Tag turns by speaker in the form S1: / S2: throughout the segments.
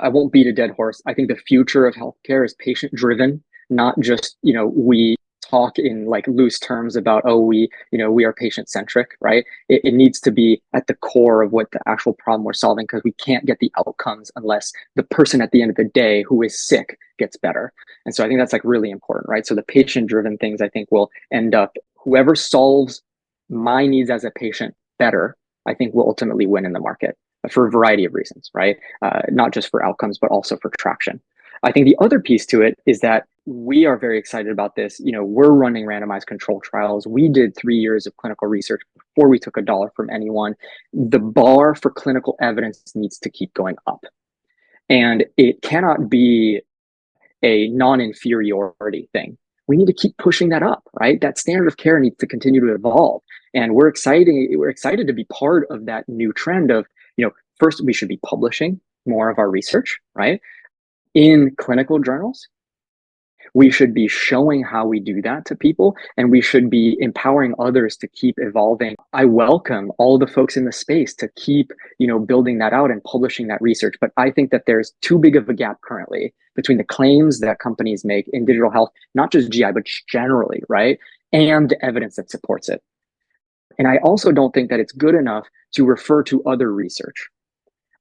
S1: I won't beat a dead horse. I think the future of healthcare is patient driven, not just, we talk in like loose terms about, oh, we are patient centric, right? It needs to be at the core of what the actual problem we're solving, because we can't get the outcomes unless the person at the end of the day who is sick gets better. And so I think that's like really important, right? So the patient driven things, I think, will end up, whoever solves my needs as a patient better, I think will ultimately win in the market for a variety of reasons, right? Not just for outcomes, but also for traction. I think the other piece to it is that we are very excited about this. We're running randomized control trials. We did 3 years of clinical research before we took a dollar from anyone. The bar for clinical evidence needs to keep going up. And it cannot be a non-inferiority thing. We need to keep pushing that up, right? That standard of care needs to continue to evolve. And we're excited to be part of that new trend of, first, we should be publishing more of our research, right? In clinical journals. We should be showing how we do that to people, and we should be empowering others to keep evolving. I welcome all the folks in the space to keep, building that out and publishing that research. But I think that there's too big of a gap currently between the claims that companies make in digital health, not just GI, but generally, right? And the evidence that supports it. And I also don't think that it's good enough to refer to other research.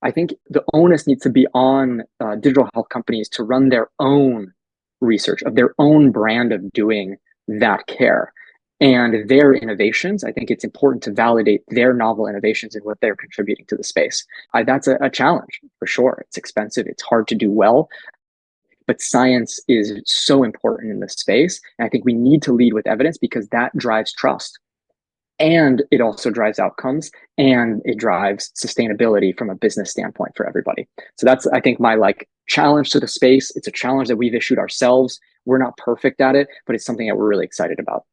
S1: I think the onus needs to be on digital health companies to run their own research of their own brand of doing that care and their innovations. I think it's important to validate their novel innovations and what they're contributing to the space. That's a challenge for sure. It's expensive. It's hard to do well, but science is so important in this space. And I think we need to lead with evidence because that drives trust. And it also drives outcomes, and it drives sustainability from a business standpoint for everybody. So that's, I think, my challenge to the space. It's a challenge that we've issued ourselves. We're not perfect at it, but it's something that we're really excited about.